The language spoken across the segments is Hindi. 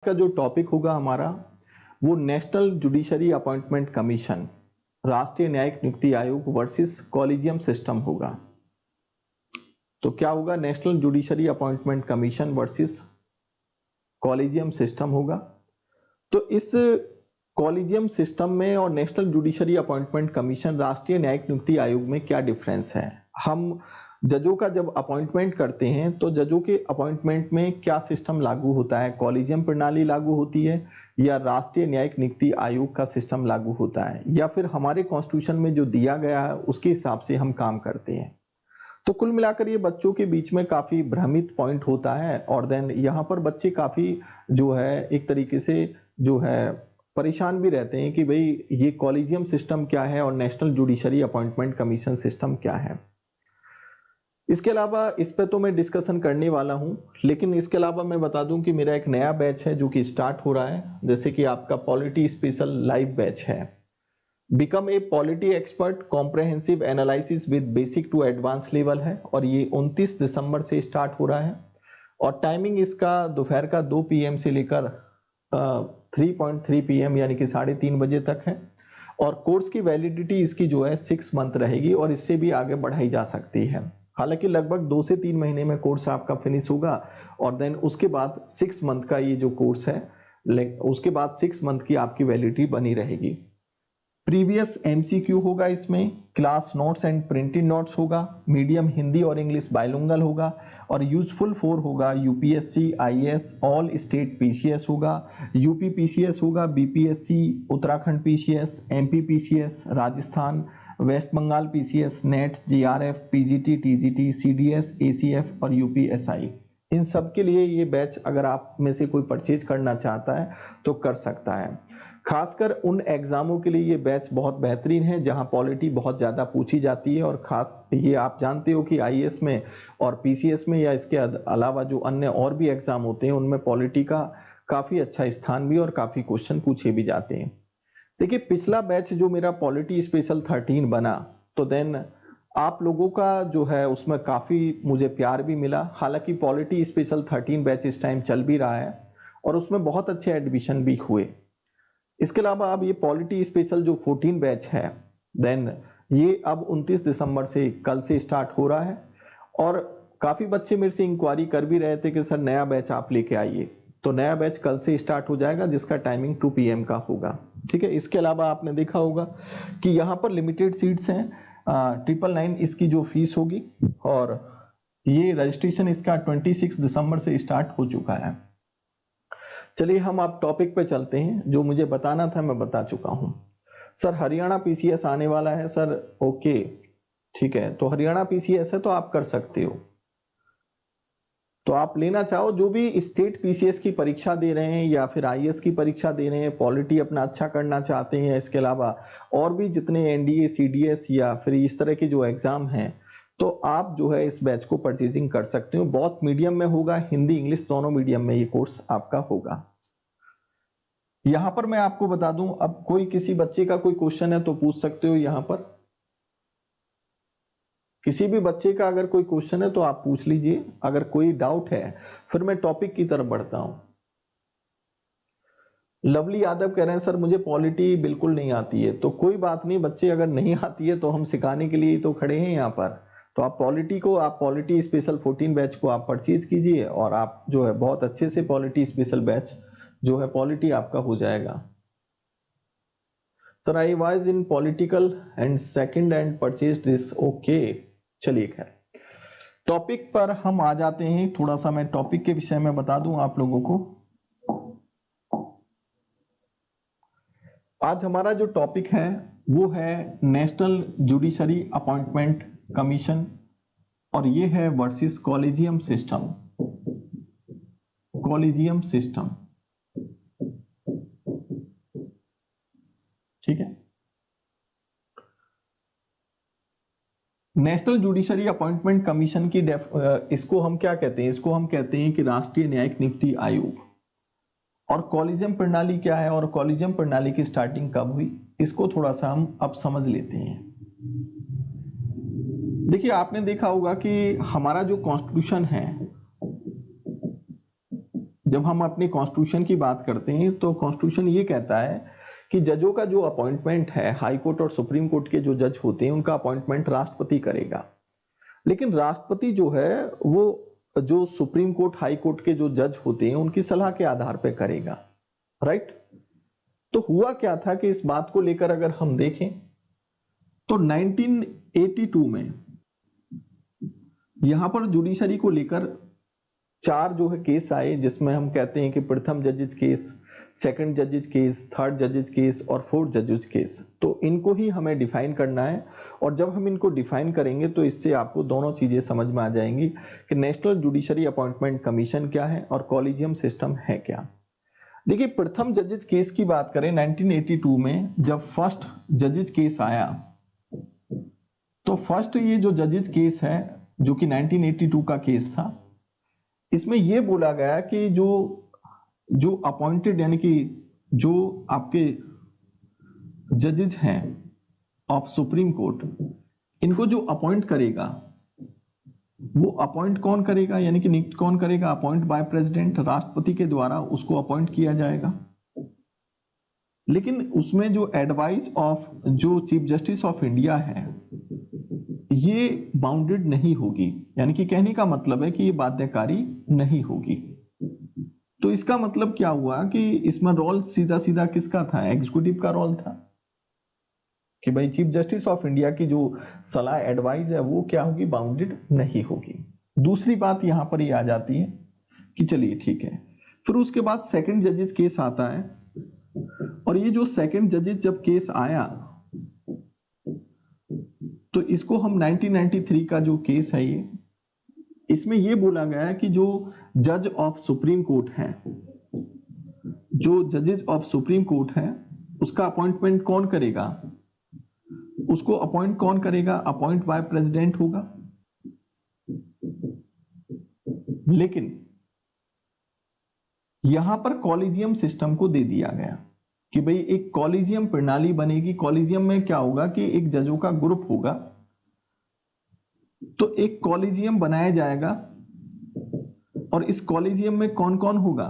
का जो टॉपिक होगा हमारा वो नेशनल जुडिशरी अपॉइंटमेंट कमीशन, राष्ट्रीय न्यायिक नियुक्ति आयोग वर्सेस कॉलेजियम सिस्टम होगा। तो क्या होगा? National judiciary appointment commission versus collegium system होगा। तो इस कॉलेजियम सिस्टम में और नेशनल जुडिशरी अपॉइंटमेंट कमीशन, राष्ट्रीय न्यायिक नियुक्ति आयोग में क्या डिफरेंस है? हम जजों का जब अपॉइंटमेंट करते हैं तो जजों के अपॉइंटमेंट में क्या सिस्टम लागू होता है? कॉलेजियम प्रणाली लागू होती है या राष्ट्रीय न्यायिक नियुक्ति आयोग का सिस्टम लागू होता है, या फिर हमारे कॉन्स्टिट्यूशन में जो दिया गया है उसके हिसाब से हम काम करते हैं? तो कुल मिलाकर ये बच्चों के बीच में काफी भ्रमित पॉइंट होता है। और देन यहाँ पर बच्चे काफी जो है एक तरीके से जो है परेशान भी रहते हैं कि भाई ये कॉलेजियम सिस्टम क्या है और national judiciary appointment commission system क्या है। इसके अलावा इस पे तो मैं डिस्कशन करने वाला हूं, लेकिन इसके अलावा मैं बता दूं कि मेरा एक नया बैच है जो कि स्टार्ट हो रहा है, जैसे कि आपका पॉलिटी स्पेशल लाइव बैच है, become a polity expert comprehensive analysis with basic to advance level है, और ये 29 दिसंबर से स्टार्ट हो रहा है। और टाइमिंग इसका दोपहर का 2 PM से लेकर 3.3 PM यानी कि 3:30 बजे तक है। और कोर्स की वैलिडिटी इसकी जो है 6 मंथ रहेगी और इससे भी आगे बढ़ाई जा सकती है। हालांकि लगभग 2 से 3 महीने में कोर्स आपका फिनिश होगा और देन उसके बाद 6 मंथ का ये जो कोर्स है, उसके बाद 6 मंथ की आपकी वैलिडिटी बनी रहेगी। प्रीवियस MCQ होगा, इसमें class notes and printed notes होगा, मीडियम हिंदी और इंग्लिश बायलिंगुअल होगा, और यूजफुल 4 होगा, UPSC IAS all state PCS होगा, UP PCS होगा, BPSC Uttarakhand PCS, MP PCS Rajasthan, West Bengal PCS, NET, JRF, PGT, TGT, CDS, ACF और UPSI। इन सब के लिए ये बैच अगर आप में से कोई परचेज करना चाहता है तो कर सकता है। खासकर उन एग्जामों के लिए ये बैच बहुत बेहतरीन है जहां पॉलिटी बहुत ज्यादा पूछी जाती है, और खास ये आप जानते हो कि IAS में और PCS में या इसके अलावा जो अन्य और भी एग्जाम होते हैं उनमें पॉलिटी का काफी अच्छा स्थान भी और काफी क्वेश्चन पूछे भी जाते हैं। देखिए, पिछला बैच जो मेरा पॉलिटी स्पेशल 13 बना, तो देन आप लोगों का जो है उसमें काफी मुझे प्यार भी मिला। हालांकि पॉलिटी स्पेशल 13 बैच इस टाइम चल भी रहा है और उसमें बहुत अच्छे एडमिशन भी हुए। इसके अलावा अब ये पॉलिटी स्पेशल जो 14 बैच है, देन ये अब 29 दिसंबर से कल से स्टार्ट हो रहा है। और काफी बच्चे मेरे से इंक्वायरी कर भी रहे थे कि सर नया बैच आप लेके आइए, तो नया बैच कल से स्टार्ट हो जाएगा जिसका टाइमिंग 2 PM का होगा। ठीक है। इसके अलावा आपने देखा होगा कि यहाँ पर लिमिटेड सीट्स हैं, 999 इसकी जो फीस होगी, और ये रजिस्ट्रेशन इसका 26 दिसंबर से स्टार्ट हो चुका है। चलिए हम आप टॉपिक पे चलते हैं। जो मुझे बताना था मैं बता चुका हूं। सर हरियाणा PCS आने वाला है सर। ओके ठीक है, तो हरियाणा PCS है तो आप कर सकते हो, तो आप लेना चाहो जो भी स्टेट PCS की परीक्षा दे रहे हैं या फिर IAS की परीक्षा दे रहे हैं, पॉलिटी अपना अच्छा करना चाहते हैं, इसके अलावा और भी जितने NDA CDS या फिर इस तरह के जो एग्जाम हैं, तो आप जो है इस बैच को परचेजिंग कर सकते हो। बहुत मीडियम में होगा, हिंदी इंग्लिश दोनों मीडियम में ये कोर्स आपका होगा। यहां पर मैं आपको बता दूं, अब कोई किसी बच्चे का कोई क्वेश्चन है तो पूछ सकते हो। यहां पर किसी भी बच्चे का अगर कोई क्वेश्चन है तो आप पूछ लीजिए, अगर कोई डाउट है। फिर मैं टॉपिक की तरफ बढ़ता हूं। लवली यादव कह रहे हैं सर मुझे पॉलिटी बिल्कुल नहीं आती है। तो कोई बात नहीं बच्चे, अगर नहीं आती है तो हम सिखाने के लिए तो खड़े हैं यहाँ पर। तो आप पॉलिटी स्पेशल 14 बैच को आप परचेज कीजिए और आप जो है बहुत अच्छे से पॉलिटी स्पेशल बैच जो है पॉलिटी आपका हो जाएगा। Sir I was in political and second and purchase this. Okay चलिए खैर, टॉपिक पर हम आ जाते हैं। थोड़ा सा मैं टॉपिक के विषय में बता दूं आप लोगों को। आज हमारा जो टॉपिक है वो है नेशनल जुडिशरी अपॉइंटमेंट कमीशन, और ये है versus collegium system. Collegium system, ठीक है। नेशनल जुडिशरी अपॉइंटमेंट कमीशन की इसको हम क्या कहते हैं? इसको हम कहते हैं कि राष्ट्रीय न्यायिक नियुक्ति आयोग। और कॉलेजियम प्रणाली क्या है और कॉलेजियम प्रणाली की स्टार्टिंग कब हुई, इसको थोड़ा सा हम अब समझ लेते हैं। देखिए, आपने देखा होगा कि हमारा जो कॉन्स्टिट्यूशन है जब हम अपने कॉन्स्टिट्यूशन की बात करते हैं तो कॉन्स्टिट्यूशन ये कहता है कि जजों का जो अपॉइंटमेंट है, हाई कोर्ट और सुप्रीम कोर्ट के जो जज होते हैं उनका अपॉइंटमेंट राष्ट्रपति करेगा। लेकिन राष्ट्रपति जो है वो जो सुप्रीम कोर्ट हाई कोर्ट के जो जज होते हैं उनकी सलाह के आधार पर करेगा, राइट। तो हुआ क्या था कि इस बात को लेकर अगर हम देखें तो 1982 में यहां पर जुडिशरी को लेकर 4 जो है केस आए, जिसमें हम कहते हैं कि प्रथम जजेज case, second जजेज case, third जजेज case और फोर्थ जजेज केस। तो इनको ही हमें डिफाइन करना है, और जब हम इनको डिफाइन करेंगे तो इससे आपको दोनों चीजें समझ में आ जाएंगी कि नेशनल जुडिशरी अपॉइंटमेंट कमीशन क्या है और कॉलेजियम सिस्टम है क्या। देखिए, प्रथम जजेज केस की बात करें 1982 में जब फर्स्ट जजेज केस आया, तो फर्स्ट ये जो जजेज केस है जो कि 1982 का केस था, इसमें यह बोला गया कि जो अपॉइंटेड यानी कि जो आपके जजेज हैं ऑफ सुप्रीम कोर्ट, इनको जो अपॉइंट करेगा वो अपॉइंट कौन करेगा, यानी कि नियुक्त कौन करेगा, अपॉइंट बाय प्रेसिडेंट, राष्ट्रपति के द्वारा उसको अपॉइंट किया जाएगा। लेकिन उसमें जो एडवाइस ऑफ जो चीफ जस्टिस ऑफ इंडिया है ये बाउंडेड नहीं होगी, यानी कि कहने का मतलब है कि ये बाध्यकारी नहीं होगी। तो इसका मतलब क्या हुआ कि इसमें रोल सीधा सीधा किसका था, एग्जीक्यूटिव का रोल था कि भाई चीफ जस्टिस ऑफ इंडिया की जो सलाह एडवाइस है वो क्या होगी, बाउंडेड नहीं होगी। दूसरी बात यहां पर ये आ जाती है कि चलिए ठीक है, फिर उसके बाद सेकंड जजेस केस आता है, और ये जो सेकंड जजेस जब केस आया तो इसको हम 1993 का जो केस है ये, इसमें ये बोला गया है कि जो जज ऑफ सुप्रीम कोर्ट है, जो जजेस ऑफ सुप्रीम कोर्ट है उसका अपॉइंटमेंट कौन करेगा, उसको अपॉइंट कौन करेगा, अपॉइंट बाय प्रेसिडेंट होगा। लेकिन यहां पर कॉलेजियम सिस्टम को दे दिया गया कि भाई एक कॉलेजियम प्रणाली बनेगी। कॉलेजियम में क्या होगा कि एक जजों का ग्रुप होगा, तो एक कॉलेजियम बनाया जाएगा, और इस कॉलेजियम में कौन कौन होगा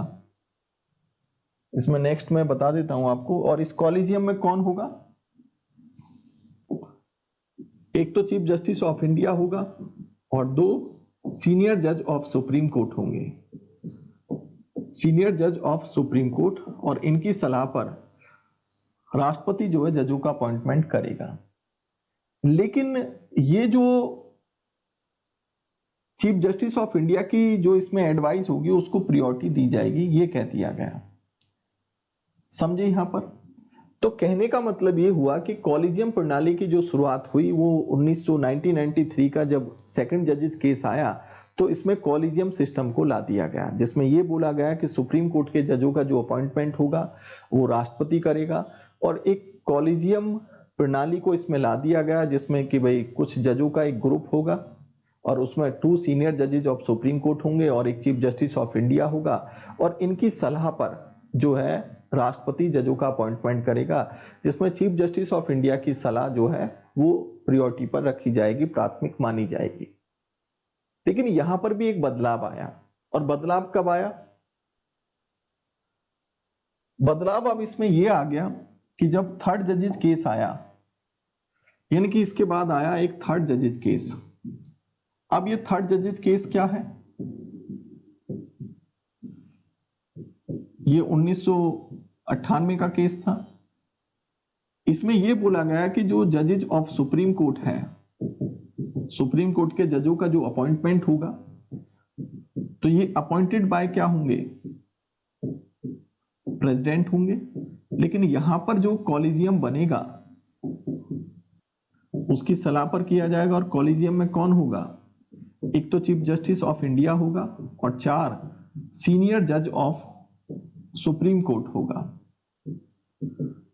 इसमें नेक्स्ट मैं बता देता हूं आपको। और इस कॉलेजियम में कौन होगा, एक तो चीफ जस्टिस ऑफ इंडिया होगा और 2 सीनियर जज ऑफ सुप्रीम कोर्ट होंगे, सीनियर जज ऑफ सुप्रीम कोर्ट, और इनकी सलाह पर राष्ट्रपति जो है जजों का अपॉइंटमेंट करेगा। लेकिन ये जो चीफ जस्टिस ऑफ इंडिया की जो इसमें एडवाइस होगी उसको प्रायोरिटी दी जाएगी, ये कह दिया गया। समझे यहां पर? तो कहने का मतलब ये हुआ कि कॉलेजियम प्रणाली की जो शुरुआत हुई वो 1993 का जब सेकंड जजेस केस आया तो इसमें कॉलेजियम सिस्टम को ला दिया गया, जिसमें ये बोला गया कि सुप्रीम कोर्ट के जजों का जो अपॉइंटमेंट होगा वो राष्ट्रपति करेगा, और एक कॉलेजियम प्रणाली को इसमें ला दिया गया जिसमें कि भाई कुछ जजों का एक ग्रुप होगा और उसमें 2 सीनियर जजेस ऑफ सुप्रीम कोर्ट होंगे और एक चीफ जस्टिस ऑफ इंडिया होगा, और इनकी सलाह पर जो है राष्ट्रपति जजों का अपॉइंटमेंट करेगा, जिसमें चीफ जस्टिस ऑफ इंडिया की सलाह जो है वो प्रायोरिटी पर रखी जाएगी, प्राथमिक मानी जाएगी। लेकिन यहां पर भी एक बदलाव आया, और बदलाव कब आया, बदलाव अब इसमें यह आ गया कि जब थर्ड जजेस केस आया, यानी कि इसके बाद आया एक थर्ड जजेस केस। अब ये थर्ड जजेस केस क्या है, ये 1998 का केस था। इसमें यह बोला गया कि जो जजेस ऑफ सुप्रीम कोर्ट है, सुप्रीम कोर्ट के जजों का जो अपॉइंटमेंट होगा तो ये अपॉइंटेड बाय क्या होंगे, प्रेसिडेंट होंगे। लेकिन यहां पर जो कॉलेजियम बनेगा उसकी सलाह पर किया जाएगा, और कॉलेजियम में कौन होगा, एक तो चीफ जस्टिस ऑफ इंडिया होगा और 4 सीनियर जज ऑफ सुप्रीम कोर्ट होगा,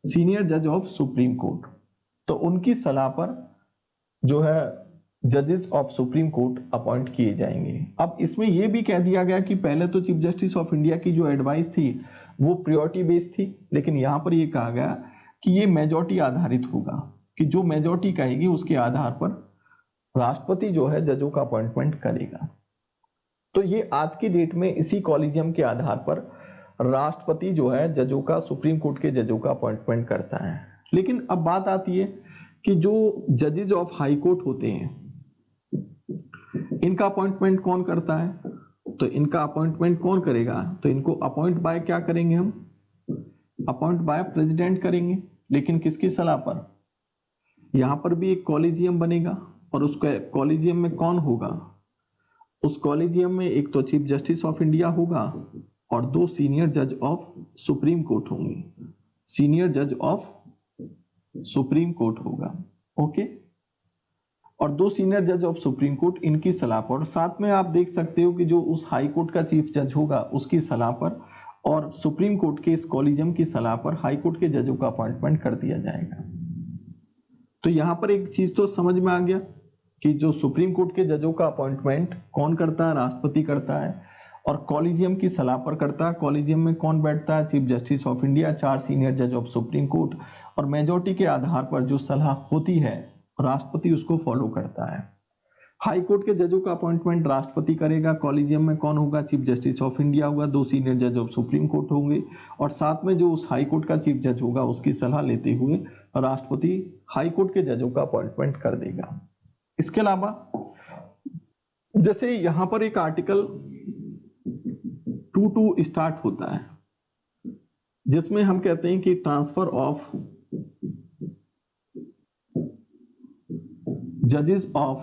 सीनियर जज ऑफ सुप्रीम कोर्ट। तो उनकी सलाह पर जो है जजेस ऑफ सुप्रीम कोर्ट अपॉइंट किए जाएंगे। अब इसमें यह भी कह दिया गया कि पहले तो चीफ जस्टिस ऑफ इंडिया की जो एडवाइस थी वो प्रायोरिटी बेस्ड थी, लेकिन यहां पर यह कहा गया कि ये मेजॉरिटी आधारित होगा, कि जो मेजॉरिटी कहेगी उसके आधार पर राष्ट्रपति जो है जजों का अपॉइंटमेंट करेगा। तो ये आज की डेट में इसी कॉलेजियम के आधार पर राष्ट्रपति जो है जजों का, सुप्रीम कोर्ट के जजों का अपॉइंटमेंट करता है। लेकिन अब बात आती है कि जो जजेज ऑफ हाई कोर्ट होते हैं इनका अपॉइंटमेंट कौन करता है? तो इनका अपॉइंटमेंट कौन करेगा? तो इनको अपॉइंट बाय क्या करेंगे हम? अपॉइंट बाय प्रेसिडेंट करेंगे। लेकिन किसकी सलाह पर? यहां पर भी एक कॉलेजियम बनेगा और उस कॉलेजियम में कौन होगा? उस कॉलेजियम में एक तो चीफ जस्टिस ऑफ इंडिया होगा और 2 सीनियर जज ऑफ सुप्रीम कोर्ट होंगे। सीनियर जज ऑफ सुप्रीम कोर्ट होगा, ओके। और 2 सीनियर जज ऑफ सुप्रीम कोर्ट इनकी सलाह पर, और साथ में आप देख सकते हो कि जो उस हाई कोर्ट का चीफ जज होगा उसकी सलाह पर और सुप्रीम कोर्ट के इस कॉलेजियम की सलाह पर हाई कोर्ट के जजों का अपॉइंटमेंट कर दिया जाएगा। तो यहां पर एक चीज तो समझ में आ गया कि जो सुप्रीम कोर्ट के जजों का अपॉइंटमेंट कौन करता है? राष्ट्रपति करता है और कॉलेजियम की सलाह पर करता है। कॉलेजियम में कौन बैठता है? Chief justice of India, 4 senior जज ऑफ सुप्रीम कोर्ट, और मेजोरिटी के आधार पर जो सलाह होती है राष्ट्रपति उसको फॉलो करता है। हाई कोर्ट के जजों का अपॉइंटमेंट राष्ट्रपति करेगा। कॉलेजियम में कौन होगा? चीफ जस्टिस ऑफ इंडिया होगा, 2 सीनियर जज ऑफ सुप्रीम कोर्ट होंगे और साथ में जो उस हाई कोर्ट का चीफ जज होगा उसकी सलाह लेते हुए राष्ट्रपति हाई कोर्ट के जजों का अपॉइंटमेंट कर देगा। इसके अलावा जैसे यहां पर एक आर्टिकल 22 स्टार्ट होता है जिसमें हम कहते हैं कि ट्रांसफर ऑफ जजेस ऑफ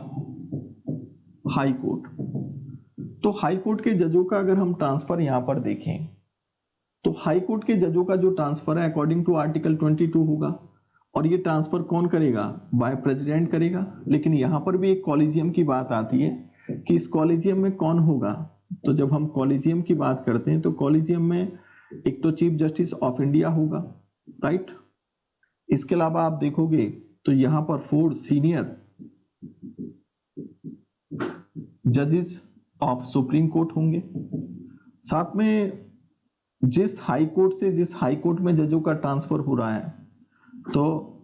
हाई कोर्ट। तो हाई कोर्ट के जजों का अगर हम ट्रांसफर यहां पर देखें तो हाई कोर्ट के जजों का जो ट्रांसफर है अकॉर्डिंग टू आर्टिकल 22 होगा और ये ट्रांसफर कौन करेगा? बाय प्रेसिडेंट करेगा। लेकिन यहां पर भी एक कॉलेजियम की बात आती है कि इस कॉलेजियम में कौन होगा? तो जब हम कॉलेजियम की बात करते हैं तो कॉलेजियम में एक तो चीफ जस्टिस ऑफ इंडिया होगा, राइट। इसके अलावा आप देखोगे तो यहां पर 4 सीनियर जजेस ऑफ सुप्रीम कोर्ट होंगे। साथ में जिस हाई कोर्ट से जिस हाई कोर्ट में जजों का ट्रांसफर हो रहा है तो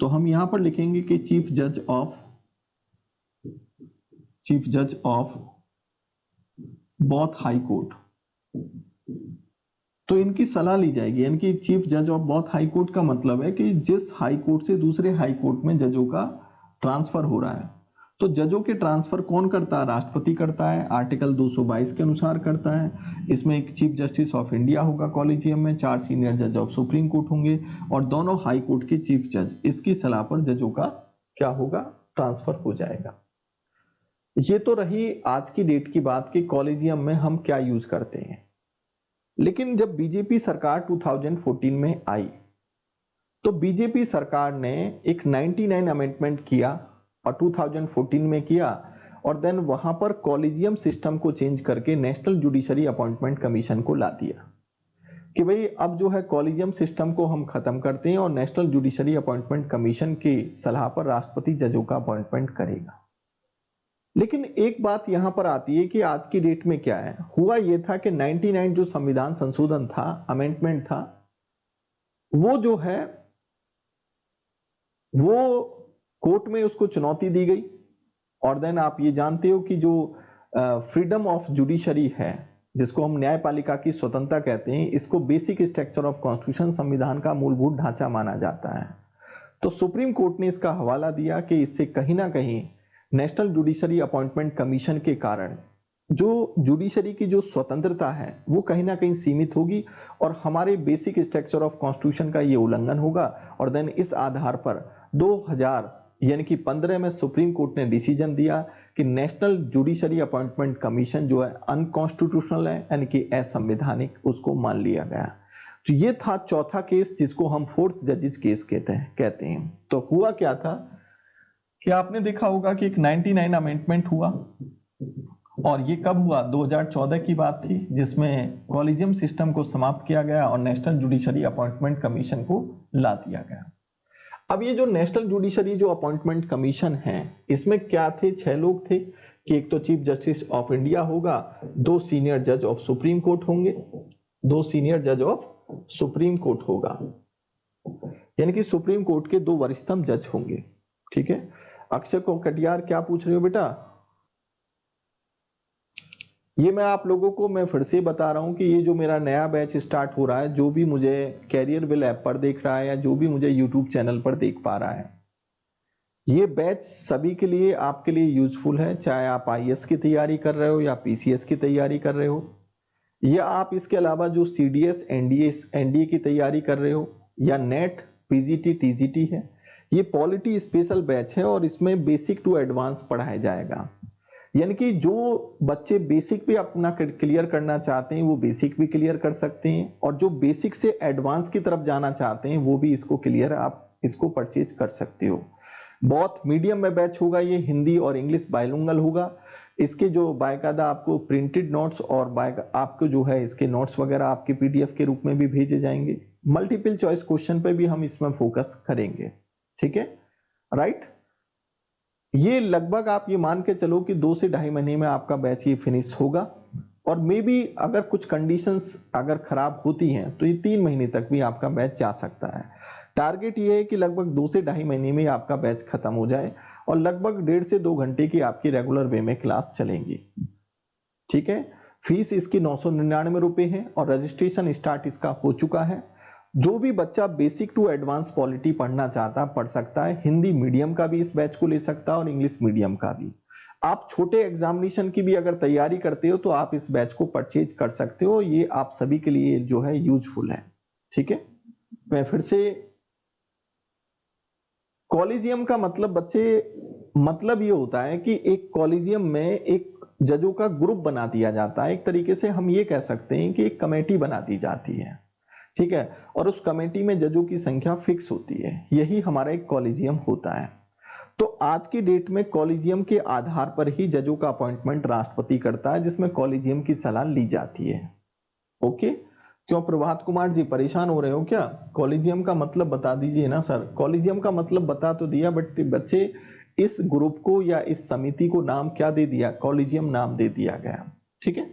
हम यहां पर लिखेंगे कि चीफ जज ऑफ बोथ हाई कोर्ट। तो इनकी सलाह ली जाएगी, यानी कि चीफ जज ऑफ बोथ हाई कोर्ट का मतलब है कि जिस हाई कोर्ट से दूसरे हाई कोर्ट में जजों का ट्रांसफर हो रहा है तो जजों के ट्रांसफर कौन करता है? राष्ट्रपति करता है, आर्टिकल 222 के अनुसार करता है। इसमें एक चीफ जस्टिस ऑफ इंडिया होगा कॉलेजियम में, 4 सीनियर जज ऑफ सुप्रीम कोर्ट होंगे और दोनों हाई कोर्ट के चीफ जज, इसकी सलाह पर जजों का क्या होगा? ट्रांसफर हो जाएगा। ये तो रही आज की डेट की बात कि कॉलेजियम में हम क्या यूज करते हैं। लेकिन जब बीजेपी सरकार 2014 में आई तो बीजेपी सरकार ने एक 99 अमेंडमेंट किया और 2014 में किया और देन वहां पर कॉलेजियम सिस्टम को चेंज करके नेशनल जुडिशरी अपॉइंटमेंट कमीशन को ला दिया कि भाई अब जो है कॉलेजियम सिस्टम को हम खत्म करते हैं और नेशनल जुडिशरी अपॉइंटमेंट कमीशन की सलाह पर राष्ट्रपति जजों का अपॉइंटमेंट करेगा। लेकिन एक बात यहां पर आती है कि आज की डेट में क्या है, हुआ यह था कि 99 जो संविधान संशोधन था, अमेंडमेंट था, वो जो है वो कोर्ट में उसको चुनौती दी गई और देन आप ये जानते हो कि जो फ्रीडम ऑफ जुडिशरी है, जिसको हम न्यायपालिका की स्वतंत्रता कहते हैं, इसको बेसिक स्ट्रक्चर ऑफ कॉन्स्टिट्यूशन, संविधान का मूलभूत ढांचा माना जाता है। तो सुप्रीम कोर्ट ने इसका हवाला दिया कि इससे कहीं ना कहीं नेशनल जुडिशरी अपॉइंटमेंट कमीशन के कारण जो जुडिशरी की जो स्वतंत्रता है वो कहीं ना कहीं सीमित होगी और हमारे बेसिक स्ट्रक्चर ऑफ कॉन्स्टिट्यूशन का ये उल्लंघन होगा। और देन इस आधार पर 2000 यानी कि 15 में सुप्रीम कोर्ट ने डिसीजन दिया कि नेशनल जुडिशरी अपॉइंटमेंट कमीशन जो है अनकॉन्स्टिट्यूशनल है, यानी कि असंवैधानिक, उसको मान लिया गया। तो ये था चौथा केस जिसको हम 4th जजेस केस कहते हैं। तो हुआ क्या था कि आपने देखा होगा कि एक 99 अमेंडमेंट हुआ और ये कब हुआ? 2014 की बात थी, जिसमें कॉलेजियम सिस्टम को समाप्त किया गया और नेशनल जुडिशरी अपॉइंटमेंट कमीशन को ला दिया गया। अब ये जो नेशनल जुडिशरी जो अपॉइंटमेंट कमीशन है, इसमें क्या थे? 6 लोग थे कि एक तो चीफ जस्टिस ऑफ इंडिया होगा, 2 सीनियर जज ऑफ सुप्रीम कोर्ट होंगे, 2 सीनियर जज ऑफ सुप्रीम कोर्ट होगा, यानी कि सुप्रीम कोर्ट के 2 वरिष्ठतम जज होंगे। ठीक है, अक्षय को कटियार क्या पूछ रहे हो बेटा? ये मैं आप लोगों को मैं फिर से बता रहा हूं कि ये जो मेरा नया बैच स्टार्ट हो रहा है, जो भी मुझे कैरियर बिल ऐप पर देख रहा है या जो भी मुझे यूट्यूब चैनल पर देख पा रहा है, ये बैच सभी के लिए आपके लिए यूजफुल है, चाहे आप आईएएस की तैयारी कर रहे हो या पीसीएस की तैयारी कर रहे हो, या आप इसके अलावा जो सीडीएस एनडीए की तैयारी कर रहे हो, या नेट पीजीटी टीजीटी है। ये पॉलिटी स्पेशल बैच है और इसमें बेसिक टू एडवांस पढ़ाया जाएगा। यानी कि जो बच्चे बेसिक भी अपना क्लियर करना चाहते हैं वो बेसिक भी क्लियर कर सकते हैं, और जो बेसिक से एडवांस की तरफ जाना चाहते हैं वो भी इसको क्लियर आप इसको परचेज कर सकते हो। बहुत मीडियम में बैच होगा, ये हिंदी और इंग्लिश बाइलिंगुअल होगा। इसके जो बाकायदा आपको प्रिंटेड नोट्स और आपको जो है इसके नोट्स वगैरह आपके पीडीएफ के रूप में भी भेजे जाएंगे। मल्टीपल चॉइस क्वेश्चन पे भी हम इसमें फोकस करेंगे, ठीक है, राइट। ये लगभग आप ये मान के चलो कि 2 से 2.5 महीने में आपका बैच ये फिनिश होगा, और मे बी अगर कुछ कंडीशंस अगर खराब होती हैं तो ये 3 महीने तक भी आपका बैच जा सकता है। टारगेट ये है कि लगभग 2 से 2.5 महीने में आपका बैच खत्म हो जाए और लगभग 1.5 से 2 घंटे की आपकी रेगुलर वे में क्लास चलेंगी, ठीक है। फीस इसकी 999 रुपए है और रजिस्ट्रेशन स्टार्ट इसका हो चुका है। जो भी बच्चा बेसिक टू एडवांस पॉलिटी पढ़ना चाहता है पढ़ सकता है। हिंदी मीडियम का भी इस बैच को ले सकता है और इंग्लिश मीडियम का भी। आप छोटे एग्जामिनेशन की भी अगर तैयारी करते हो तो आप इस बैच को परचेज कर सकते हो। ये आप सभी के लिए जो है यूजफुल है, ठीक है। मैं फिर से, कॉलेजियम का मतलब बच्चे, मतलब ये होता है कि एक कॉलेजियम में एक जजों का ग्रुप बना दिया जाता है। एक तरीके से हम ये कह सकते हैं कि एक कमेटी बना दी जाती है, ठीक है, और उस कमेटी में जजों की संख्या फिक्स होती है। यही हमारा एक कॉलेजियम होता है। तो आज की डेट में कॉलेजियम के आधार पर ही जजों का अपॉइंटमेंट राष्ट्रपति करता है, जिसमें कॉलेजियम की सलाह ली जाती है। ओके, क्यों प्रभात कुमार जी परेशान हो रहे हो क्या? कॉलेजियम का मतलब बता दीजिए ना सर। कॉलेजियम का मतलब बता तो दिया, बट बच्चे इस ग्रुप को या इस समिति को नाम क्या दे दिया? कॉलेजियम नाम दे दिया गया, ठीक है।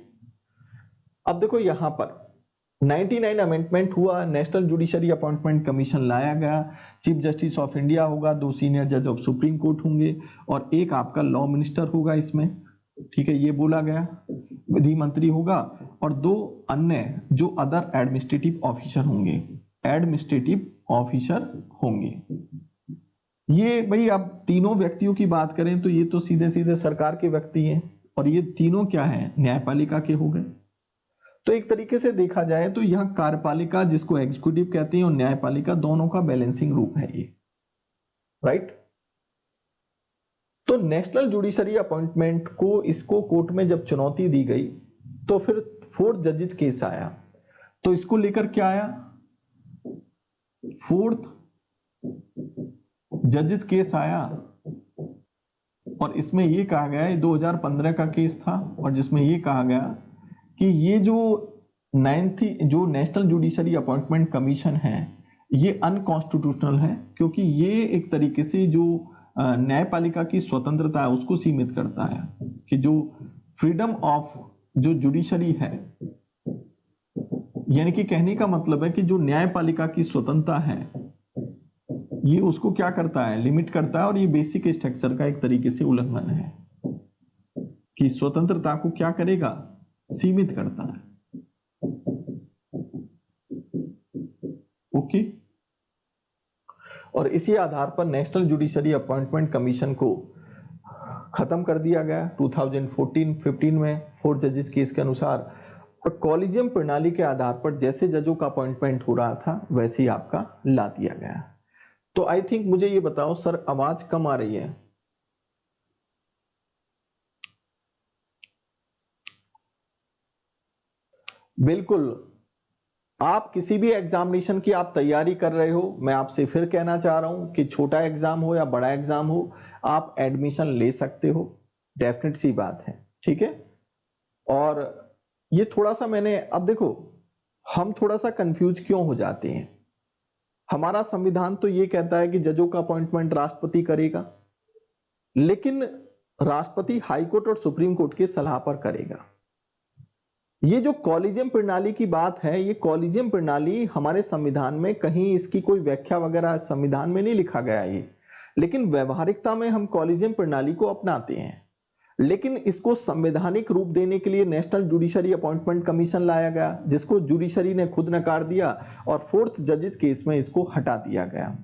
अब देखो यहां पर 99 अमेंडमेंट हुआ, नेशनल जुडिशरी अपॉइंटमेंट कमीशन लाया गया, चीफ जस्टिस ऑफ इंडिया होगा, 2 सीनियर जज ऑफ सुप्रीम कोर्ट होंगे और एक आपका लॉ मिनिस्टर होगा इसमें, ठीक है, ये बोला गया, विधि मंत्री होगा और 2 अन्य जो अदर एडमिनिस्ट्रेटिव ऑफिसर होंगे, एडमिनिस्ट्रेटिव ऑफिसर होंगे। ये भाई अब तीनों व्यक्तियों की बात करें तो ये तो सीधे सीधे सरकार के व्यक्ति हैं और ये तीनों क्या है? न्यायपालिका के हो गए। तो एक तरीके से देखा जाए तो यह कार्यपालिका जिसको एग्जीक्यूटिव कहते हैं और न्यायपालिका दोनों का बैलेंसिंग रूप है ये, राइट। तो नेशनल जुडिशरी अपॉइंटमेंट को इसको कोर्ट में जब चुनौती दी गई तो फिर 4th जजेस केस आया। तो इसको लेकर क्या आया? 4th जजेस केस आया और इसमें यह कहा गया, 2015 का केस था और जिसमें यह कहा गया कि ये जो 9th जो नेशनल जुडिशरी अपॉइंटमेंट कमीशन है ये अनकॉन्स्टिट्यूशनल है, क्योंकि ये एक तरीके से जो न्यायपालिका की स्वतंत्रता है उसको सीमित करता है कि जो फ्रीडम ऑफ जो जुडिशरी है, यानी कि कहने का मतलब है कि जो न्यायपालिका की स्वतंत्रता है ये उसको क्या करता है? लिमिट करता है। और ये बेसिक स्ट्रक्चर का एक तरीके से उल्लंघन है कि स्वतंत्रता को क्या करेगा? सीमित करता है। ओके, और इसी आधार पर नेशनल जुडिशरी अपॉइंटमेंट कमीशन को खत्म कर दिया गया 2014-15 में 4 जजेस केस के अनुसार। और कॉलेजियम प्रणाली के आधार पर जैसे जजों का अपॉइंटमेंट हो रहा था वैसे ही आपका ला दिया गया। तो आई थिंक मुझे ये बताओ सर, आवाज कम आ रही है? बिल्कुल, आप किसी भी एग्जामिनेशन की आप तैयारी कर रहे हो, मैं आपसे फिर कहना चाह रहा हूं कि छोटा एग्जाम हो या बड़ा एग्जाम हो आप एडमिशन ले सकते हो, डेफिनेट सी बात है, ठीक है। और ये थोड़ा सा मैंने, अब देखो हम थोड़ा सा कंफ्यूज क्यों हो जाते हैं। हमारा संविधान तो ये कहता है कि जजों का अपॉइंटमेंट राष्ट्रपति करेगा, लेकिन राष्ट्रपति हाईकोर्ट और सुप्रीम कोर्ट की सलाह पर करेगा। ये जो कॉलेजियम प्रणाली की बात है, ये कॉलेजियम प्रणाली हमारे संविधान में कहीं इसकी कोई व्याख्या वगैरह संविधान में नहीं लिखा गया ये, लेकिन व्यवहारिकता में हम कॉलेजियम प्रणाली को अपनाते हैं। लेकिन इसको संवैधानिक रूप देने के लिए नेशनल जुडिशरी अपॉइंटमेंट कमीशन लाया गया, जिसको जुडिशरी ने खुद नकार दिया और फोर्थ जजेस केस में इसको हटा दिया गया।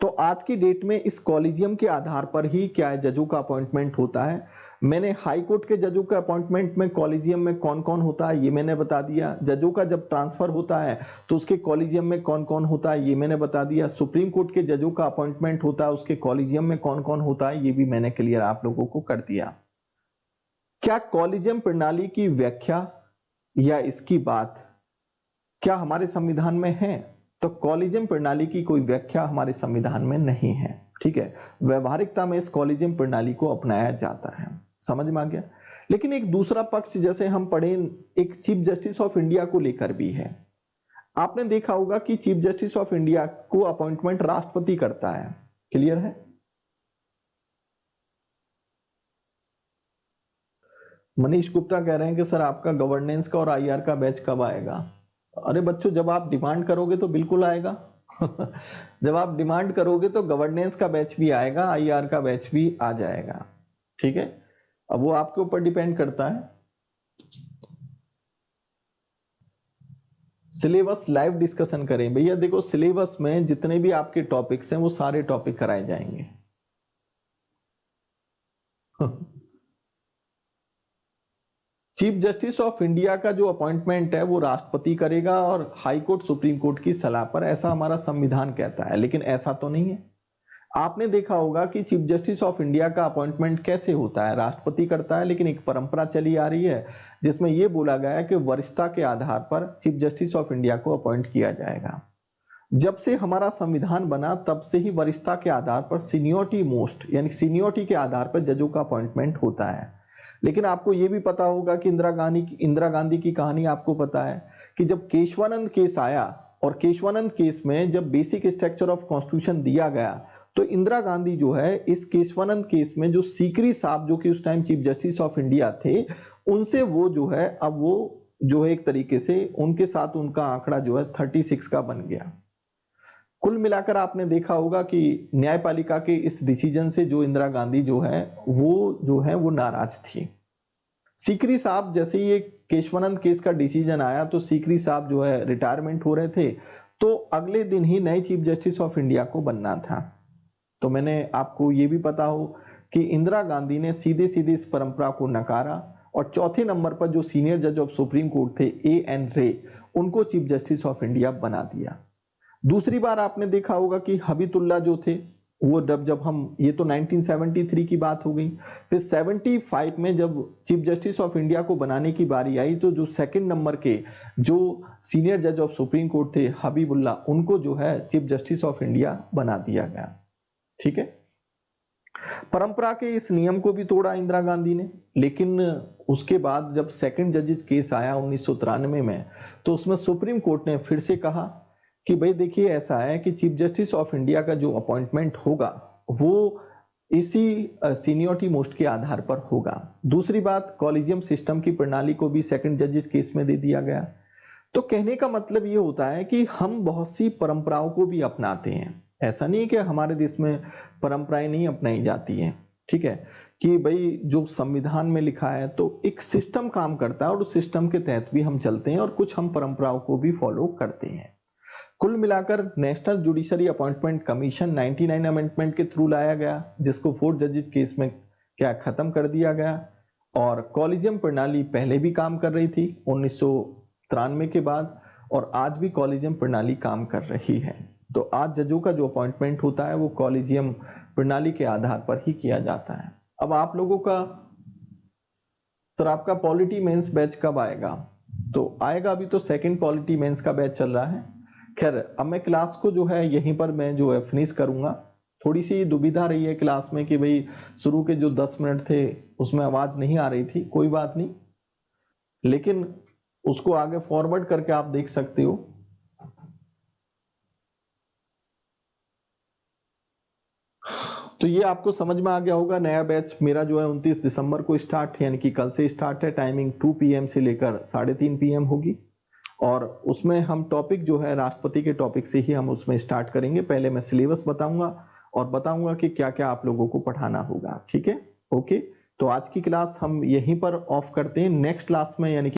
तो आज की डेट में इस कॉलेजियम के आधार पर ही क्या है, जजों का अपॉइंटमेंट होता है। मैंने हाई कोर्ट के जजों के अपॉइंटमेंट में कॉलेजियम में कौन कौन होता है ये मैंने बता दिया। जजों का जब ट्रांसफर होता है तो उसके कॉलेजियम में कौन कौन होता है ये मैंने बता दिया। सुप्रीम कोर्ट के जजों का अपॉइंटमेंट होता है, उसके कॉलेजियम में कौन कौन होता है ये भी मैंने क्लियर आप लोगों को कर दिया। क्या कॉलेजियम प्रणाली की व्याख्या या इसकी बात क्या हमारे संविधान में है? तो कॉलेजियम प्रणाली की कोई व्याख्या हमारे संविधान में नहीं है, ठीक है। व्यवहारिकता में इस कॉलेजियम प्रणाली को अपनाया जाता है, समझ में आ गया। लेकिन एक दूसरा पक्ष जैसे हम पढ़े एक चीफ जस्टिस ऑफ इंडिया को लेकर भी है। आपने देखा होगा कि चीफ जस्टिस ऑफ इंडिया को अपॉइंटमेंट राष्ट्रपति करता है, क्लियर है। मनीष गुप्ता कह रहे हैं कि सर आपका गवर्नेंस का और आईआर का बैच कब आएगा? अरे बच्चों, जब आप डिमांड करोगे तो बिल्कुल आएगा। जब आप डिमांड करोगे तो गवर्नेंस का बैच भी आएगा, आईआर का बैच भी आ जाएगा, ठीक है। अब वो आपके ऊपर डिपेंड करता है। सिलेबस लाइव डिस्कशन करें भैया। देखो सिलेबस में जितने भी आपके टॉपिक्स हैं वो सारे टॉपिक कराए जाएंगे। चीफ जस्टिस ऑफ इंडिया का जो अपॉइंटमेंट है वो राष्ट्रपति करेगा और हाई कोर्ट सुप्रीम कोर्ट की सलाह पर, ऐसा हमारा संविधान कहता है। लेकिन ऐसा तो नहीं है। आपने देखा होगा कि चीफ जस्टिस ऑफ इंडिया का अपॉइंटमेंट कैसे होता है, राष्ट्रपति करता है। लेकिन एक परंपरा चली आ रही है जिसमें यह बोला गया है कि वरिष्ठता के आधार पर चीफ जस्टिस ऑफ इंडिया को अपॉइंट किया जाएगा। जब से हमारा संविधान बना तब से ही वरिष्ठता के आधार पर सीनियोरिटी मोस्ट यानी सीनियोरिटी के आधार पर जजों का अपॉइंटमेंट होता है। लेकिन आपको यह भी पता होगा कि इंदिरा गांधी की कहानी आपको पता है कि जब केशवानंद केस आया और केशवानंद केस में जब बेसिक स्ट्रक्चर ऑफ कॉन्स्टिट्यूशन दिया गया तो इंदिरा गांधी जो है इस केशवानंद केस में जो सीकरी साहब जो कि उस time chief justice of India थे उनसे वो जो है अब वो जो है एक तरीके से उनके साथ उनका आंकड़ा जो है 36 का बन गया। कुल मिलाकर आपने देखा होगा कि न्यायपालिका के इस डिसीजन से जो इंदिरा गांधी जो है वो नाराज थी। सीकरी साहब जैसे ये केशवानंद केस का डिसीजन आया तो सीकरी साहब जो है रिटायरमेंट हो रहे थे, तो अगले दिन ही नए चीफ जस्टिस ऑफ इंडिया को बनना था। तो मैंने आपको ये भी पता हो कि इंदिरा गांधी ने सीधे सीधे इस परंपरा को नकारा और चौथे नंबर पर जो सीनियर जज ऑफ सुप्रीम कोर्ट थे A.N. रे, उनको चीफ जस्टिस ऑफ इंडिया बना दिया। दूसरी बार आपने देखा होगा कि हबीबुल्ला जो थे वो जब हम ये तो 1973 की बात हो गई। फिर 75 में जब चीफ जस्टिस ऑफ इंडिया को बनाने की बारी आई तो जो सेकंड नंबर के जो सीनियर जज ऑफ सुप्रीम कोर्ट थे हबीबुल्ला, उनको जो है चीफ जस्टिस ऑफ इंडिया बना दिया गया, ठीक है। परंपरा के इस नियम को भी तोड़ा इंदिरा गांधी ने। लेकिन उसके बाद जब सेकंड जजेस केस आया 1993 में तो उसमें सुप्रीम कोर्ट ने फिर से कहा कि भाई देखिए ऐसा है कि चीफ जस्टिस ऑफ इंडिया का जो अपॉइंटमेंट होगा वो इसी सीनियोरिटी मोस्ट के आधार पर होगा। दूसरी बात, कॉलेजियम सिस्टम की प्रणाली को भी सेकंड जजेस केस में दे दिया गया। तो कहने का मतलब ये होता है कि हम बहुत सी परंपराओं को भी अपनाते हैं। ऐसा नहीं है कि हमारे देश में परंपराएं नहीं अपनाई जाती हैं, ठीक है, कि भाई जो संविधान में लिखा है तो एक सिस्टम काम करता है और उस सिस्टम के तहत भी हम चलते हैं और कुछ हम परंपराओं को भी फॉलो करते हैं। कुल मिलाकर national judiciary appointment commission 99 amendment के थ्रू लाया गया, जिसको 4 जजेस केस में क्या खत्म कर दिया गया। और कॉलेजियम प्रणाली पहले भी काम कर रही थी 1993 के बाद, और आज भी कॉलेजियम प्रणाली काम कर रही है। तो आज जजों का जो अपॉइंटमेंट होता है वो कॉलेजियम प्रणाली के आधार पर ही किया जाता है। अब आप लोगों का सर आपका पॉलिटी मेंस बैच कब आएगा? तो आएगा, अभी तो सेकंड पॉलिटी मेंस का बैच चल रहा है। खैर अब मैं क्लास को जो है यहीं पर मैं जो है फिनिश करूंगा। थोड़ी सी दुविधा रही है क्लास में कि भाई शुरू के जो 10 मिनट थे उसमें आवाज नहीं आ रही थी, कोई बात नहीं, लेकिन उसको आगे फॉरवर्ड करके आप देख सकते हो। तो ये आपको समझ में आ गया होगा। नया बैच मेरा जो है 29 दिसंबर को स्टार्ट है, यानी कि कल से स्टार्ट है। टाइमिंग 2 PM से लेकर 3:30 PM होगी और उसमें हम टॉपिक जो है राष्ट्रपति के टॉपिक से ही हम उसमें स्टार्ट करेंगे। पहले मैं सिलेबस बताऊंगा और बताऊंगा कि क्या क्या आप लोगों को पढ़ाना होगा, ठीक है। ओके, तो आज की क्लास हम यहीं पर ऑफ करते हैं। नेक्स्ट क्लास में यानी कि